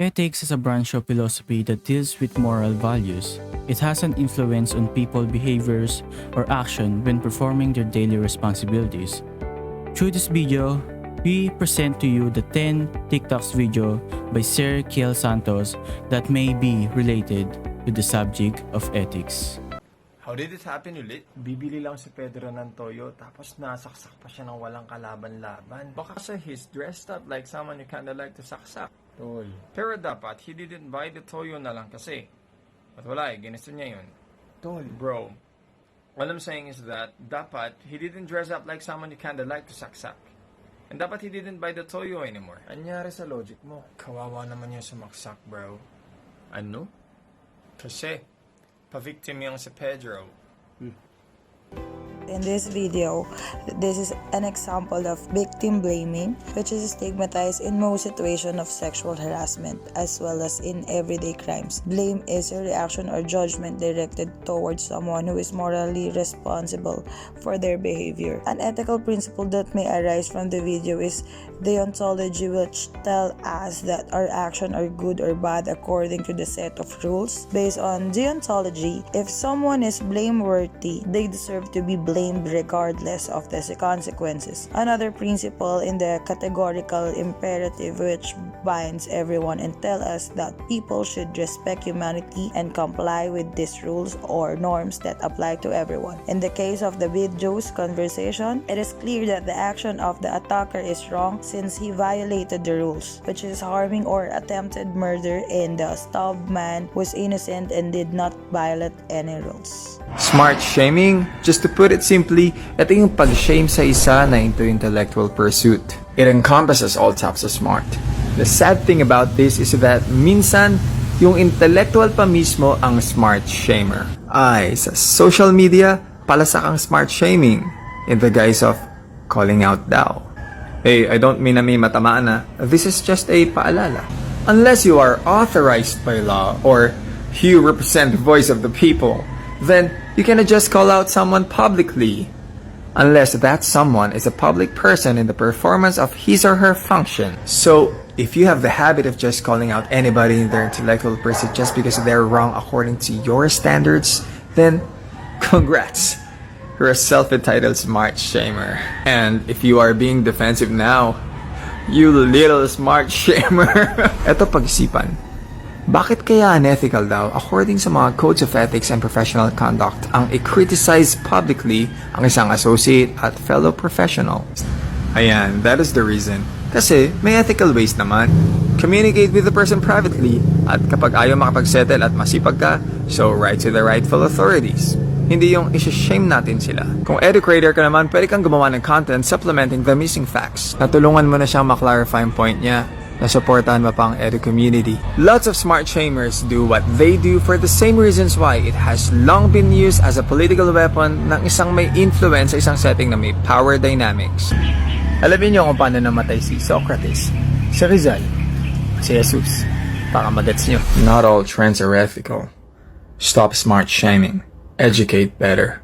Ethics is a branch of philosophy that deals with moral values. It has an influence on people's behaviors or action when performing their daily responsibilities. Through this video, we present to you the 10 TikToks video by Sir Kiel Santos that may be related to the subject of ethics. How did it happen ulit? Bibili lang si Pedro ng toyo tapos nasaksak pa siya ng walang kalaban-laban. Baka kasi he's dressed up like someone you kinda like to saksak. Tol. Pero dapat, he didn't buy the toyo na lang kasi. At wala ginusto niya yun. Tol. Bro, what I'm saying is that, dapat, he didn't dress up like someone you kinda like to saksak. And dapat he didn't buy the toyo anymore. Anyari sa logic mo? Kawawa naman yung sumaksak, bro. Ano? Kasi, pa-victim yung si Pedro. In this video, this is an example of victim blaming, which is stigmatized in most situations of sexual harassment as well as in everyday crimes. Blame is a reaction or judgment directed towards someone who is morally responsible for their behavior. An ethical principle that may arise from the video is deontology, which tell us that our actions are good or bad according to the set of rules. Based on deontology, if someone is blameworthy, they deserve to be blamed regardless of the consequences. Another principle in the categorical imperative which binds everyone and tell us that people should respect humanity and comply with these rules or norms that apply to everyone. In the case of the video's conversation, it is clear that the action of the attacker is wrong since he violated the rules, which is harming or attempted murder, and the stabbed man was innocent and did not violate any rules. Smart shaming? Just to put it simply, ito yung pag-shame sa isa na into intellectual pursuit. It encompasses all types of smart. The sad thing about this is that minsan, yung intellectual pa mismo ang smart shamer. Ay, sa social media, palasak ang smart shaming in the guise of calling out daw. Hey, I don't mean na may matamaan na. This is just a paalala. Unless you are authorized by law or you represent the voice of the people, then you cannot just call out someone publicly. Unless that someone is a public person in the performance of his or her function. So, if you have the habit of just calling out anybody in their intellectual pursuit just because they're wrong according to your standards, then congrats. You're a self-entitled smart shamer. And if you are being defensive now, you little smart shamer. Eto pag-isipan. Bakit kaya unethical daw, according sa mga codes of ethics and professional conduct, ang i-criticize publicly ang isang associate at fellow professional? Ayan, that is the reason. Kasi may ethical ways naman. Communicate with the person privately, at kapag ayaw makapagsettle at masipag ka, so write to the rightful authorities. Hindi yung isa-shame natin sila. Kung educator ka naman, pwede kang gumawa ng content supplementing the missing facts. Natulungan mo na siyang maklarify yung point niya. Nasuportahan mo pa ang edu community. Lots of smart shamers do what they do for the same reasons why it has long been used as a political weapon ng isang may influence sa isang setting na may power dynamics. Alamin niyo kung paano namatay si Socrates, si Rizal, si Jesus. Baka magets niyo. Not all trends are ethical. Stop smart shaming. Educate better.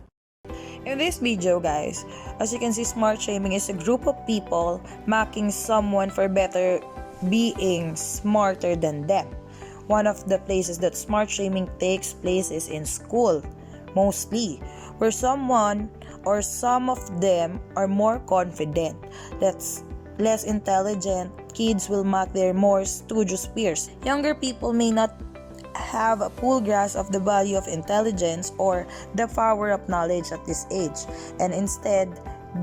In this video, guys, as you can see, smart shaming is a group of people mocking someone for being smarter than them. One of the places that smart shaming takes place is in school, mostly, where someone or some of them are more confident, that's less intelligent kids will mock their more studious peers. Younger people may not have a full grasp of the value of intelligence or the power of knowledge at this age, and instead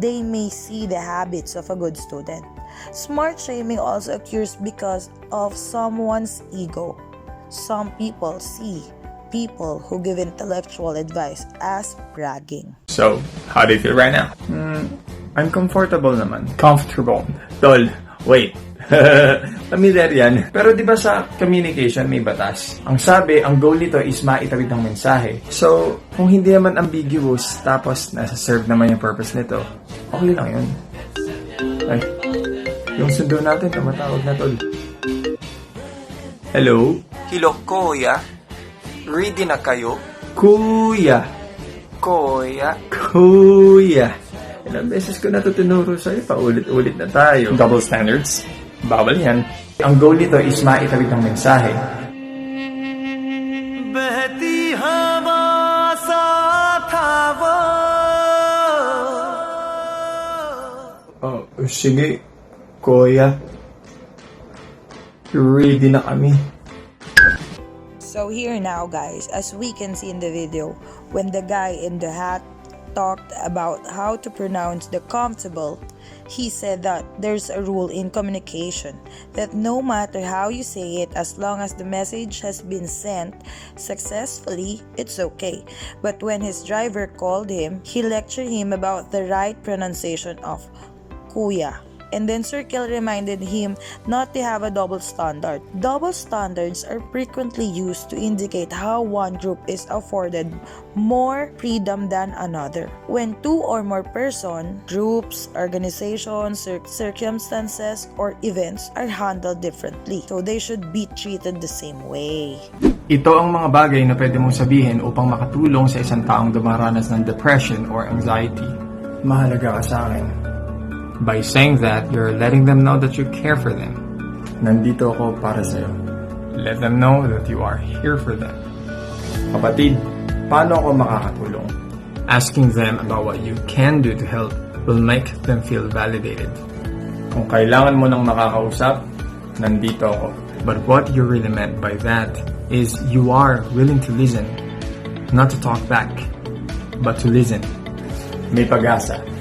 they may see the habits of a good student. Smart shaming also occurs because of someone's ego. Some people see people who give intellectual advice as bragging. So, how do you feel right now? I'm comfortable naman. Comfortable. Tol, wait. Familiar yan. Pero di ba sa communication may batas? Ang sabi, ang goal nito is maitawid ng mensahe. So, kung hindi naman ambiguous, tapos nasa-serve naman yung purpose nito, okay lang yun. Ay, yung sundo natin, tumatawag na tol. Hello? Hello, kuya. Ready na kayo? Kuya. Kuya. Kuya. Ilang beses ko na ito tinuro sa'yo, paulit-ulit na tayo. Double standards? Bawal yan. Ang goal nito is maitawid ng mensahe. Oh, sige, kuya. Ready na kami. So here now guys, as we can see in the video, when the guy in the hat talked about how to pronounce the comfortable, he said that there's a rule in communication that no matter how you say it, as long as the message has been sent successfully, it's okay. But when his driver called him, he lectured him about the right pronunciation of kuya. And then Sir Kel reminded him not to have a double standard. Double standards are frequently used to indicate how one group is afforded more freedom than another. When two or more person, groups, organizations, circumstances, or events are handled differently, so they should be treated the same way. Ito ang mga bagay na pwede mong sabihin upang makatulong sa isang taong dumaranas ng depression or anxiety. Mahalaga ka sa akin. By saying that, you're letting them know that you care for them. Nandito ako para sa'yo. Let them know that you are here for them. Kapatid, paano ako makakatulong? Asking them about what you can do to help will make them feel validated. Kung kailangan mo ng makakausap, nandito ako. But what you really meant by that is you are willing to listen, not to talk back, but to listen. May pag-asa.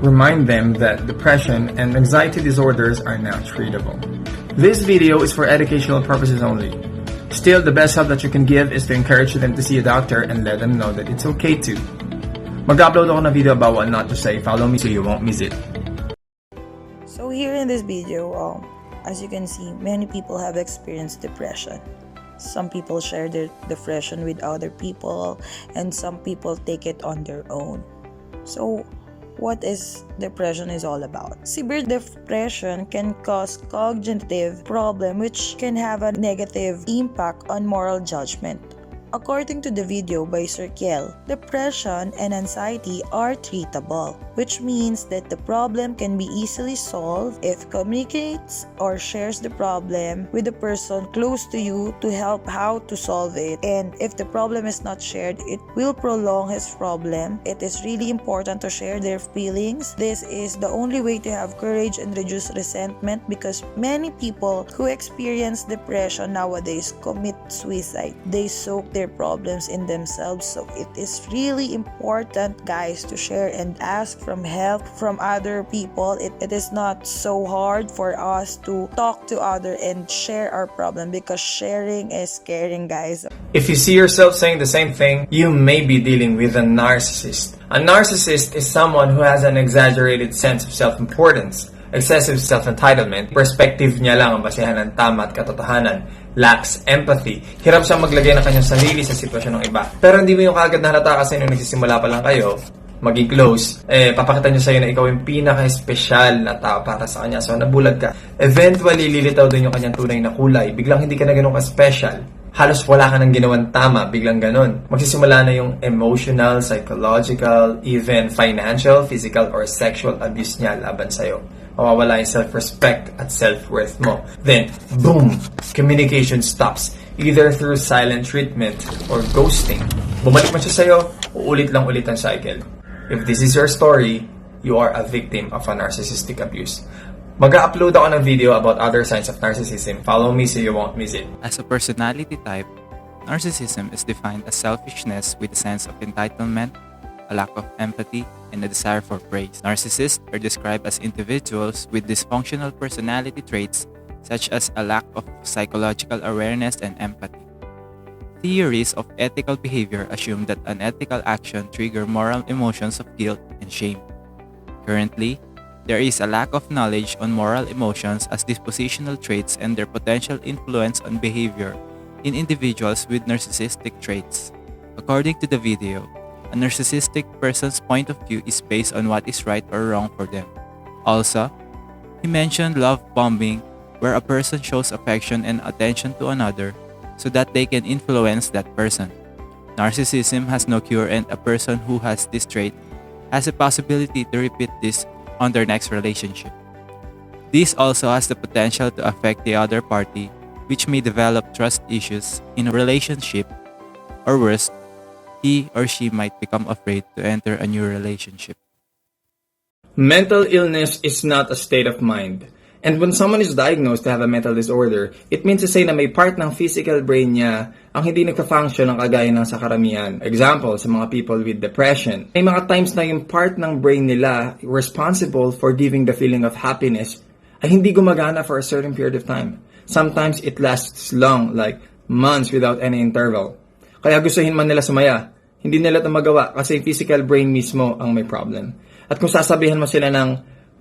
Remind them that depression and anxiety disorders are now treatable. This video is for educational purposes only. Still, the best help that you can give is to encourage them to see a doctor and let them know that it's okay to. Mag-upload ako ng video about what not to say. Follow me so you won't miss it. So here in this video, as you can see, many people have experienced depression. Some people share their depression with other people, and some people take it on their own. So what is depression is all about? Severe depression can cause cognitive problem which can have a negative impact on moral judgment. According to the video by Sir Kiel, depression and anxiety are treatable, which means that the problem can be easily solved if communicates or shares the problem with the person close to you to help how to solve it. And if the problem is not shared, it will prolong his problem. It is really important to share their feelings. This is the only way to have courage and reduce resentment, because many people who experience depression nowadays commit suicide. They soak their problems in themselves. So it is really important, guys, to share and ask from help from other people. It is not so hard for us to talk to others and share our problem, because sharing is caring, guys. If you see yourself saying the same thing, you may be dealing with a narcissist. A narcissist is someone who has an exaggerated sense of self-importance, excessive self-entitlement, perspective niya lang ang basehan ng tama at katotohanan, lacks empathy, hirap siyang maglagay ng kanyang sarili sa sitwasyon ng iba. Pero hindi mo yung kagad nahalata kasi nung nagsisimula pa lang kayo, maging close, papakita niyo sa'yo na ikaw yung pinaka-espesyal na tao para sa kanya. So, nabulag ka. Eventually, lilitaw din yung kanyang tunay na kulay. Biglang hindi ka na ganun ka-special. Halos wala ka nang ginawang tama, biglang ganun. Magsisimula na yung emotional, psychological, even financial, physical, or sexual abuse niya laban sa'yo. Mawawala yung self-respect at self-worth mo. Then, boom! Communication stops, either through silent treatment or ghosting. Bumalik man siya sa'yo, uulit lang ulit ang cycle. If this is your story, you are a victim of a narcissistic abuse. Mag-upload ako ng video about other signs of narcissism. Follow me so you won't miss it. As a personality type, narcissism is defined as selfishness with a sense of entitlement, a lack of empathy, and a desire for praise. Narcissists are described as individuals with dysfunctional personality traits such as a lack of psychological awareness and empathy. Theories of ethical behavior assume that unethical action trigger moral emotions of guilt and shame. Currently, there is a lack of knowledge on moral emotions as dispositional traits and their potential influence on behavior in individuals with narcissistic traits. According to the video, a narcissistic person's point of view is based on what is right or wrong for them. Also, he mentioned love bombing, where a person shows affection and attention to another so that they can influence that person. Narcissism has no cure, and a person who has this trait has a possibility to repeat this on their next relationship. This also has the potential to affect the other party, which may develop trust issues in a relationship, or worse, he or she might become afraid to enter a new relationship. Mental illness is not a state of mind. And when someone is diagnosed to have a mental disorder, it means to say na may part ng physical brain niya ang hindi nagka-function ng kagaya ng sa karamihan. Example, sa mga people with depression. May mga times na yung part ng brain nila responsible for giving the feeling of happiness ay hindi gumagana for a certain period of time. Sometimes it lasts long, like months without any interval. Kaya gustuhin man nila sumaya, hindi nila ito magawa kasi yung physical brain mismo ang may problem. At kung sasabihan mo sila ng,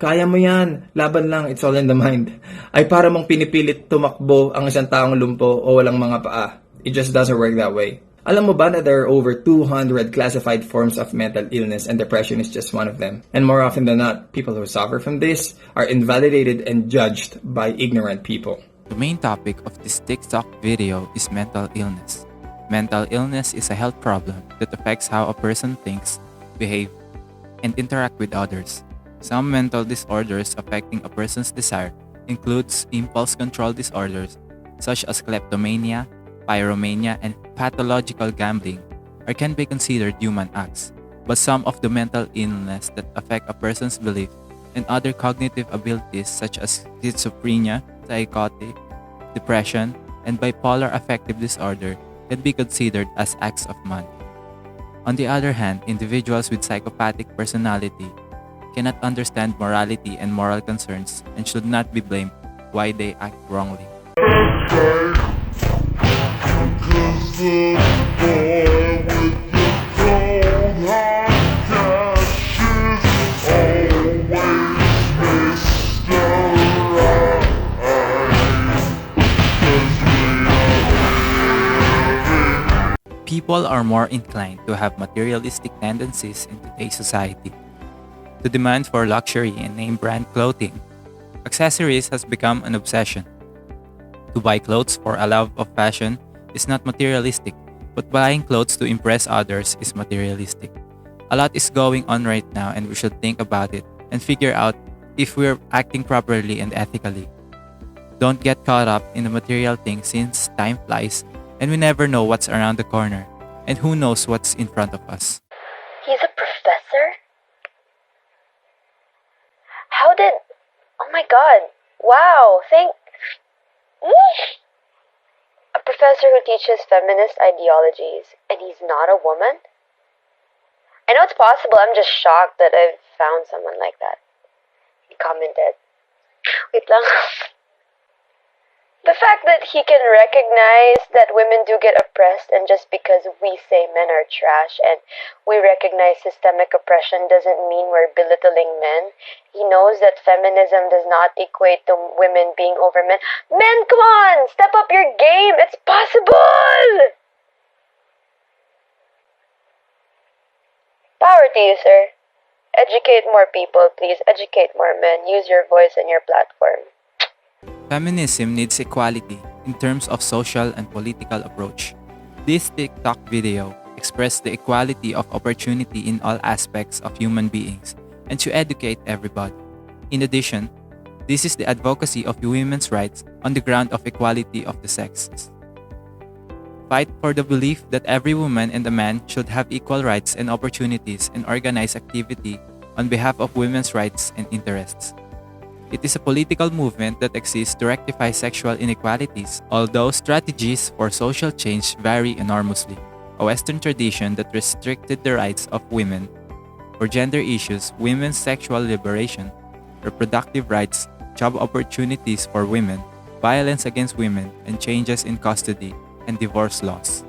kaya mo yan, laban lang, it's all in the mind, ay para mong pinipilit tumakbo ang isang taong lumpo o walang mga paa. It just doesn't work that way. Alam mo ba na there are over 200 classified forms of mental illness and depression is just one of them? And more often than not, people who suffer from this are invalidated and judged by ignorant people. The main topic of this TikTok video is mental illness. Mental illness is a health problem that affects how a person thinks, behave, and interact with others. Some mental disorders affecting a person's desire includes impulse control disorders such as kleptomania, pyromania, and pathological gambling, or can be considered human acts. But some of the mental illness that affect a person's belief and other cognitive abilities such as schizophrenia, psychotic, depression, and bipolar affective disorder can be considered as acts of man. On the other hand, individuals with psychopathic personality cannot understand morality and moral concerns and should not be blamed why they act wrongly. People are more inclined to have materialistic tendencies in today's society. To demand for luxury and name brand clothing, accessories has become an obsession. To buy clothes for a love of fashion is not materialistic, but buying clothes to impress others is materialistic. A lot is going on right now and we should think about it and figure out if we're acting properly and ethically. Don't get caught up in the material things since time flies and we never know what's around the corner and who knows what's in front of us. He's a professor? How did... Oh my god. Wow, A professor who teaches feminist ideologies, and he's not a woman? I know it's possible, I'm just shocked that I've found someone like that. He commented. Wait lang. The fact that he can recognize that women do get oppressed, and just because we say men are trash and we recognize systemic oppression doesn't mean we're belittling men. He knows that feminism does not equate to women being over men. Men, come on! Step up your game! It's possible! Power to you, sir. Educate more people, please. Educate more men. Use your voice and your platform. Feminism needs equality in terms of social and political approach. This TikTok video expressed the equality of opportunity in all aspects of human beings and to educate everybody. In addition, this is the advocacy of women's rights on the ground of equality of the sexes. Fight for the belief that every woman and a man should have equal rights and opportunities and organize activity on behalf of women's rights and interests. It is a political movement that exists to rectify sexual inequalities, although strategies for social change vary enormously. A Western tradition that restricted the rights of women for gender issues, women's sexual liberation, reproductive rights, job opportunities for women, violence against women, and changes in custody and divorce laws.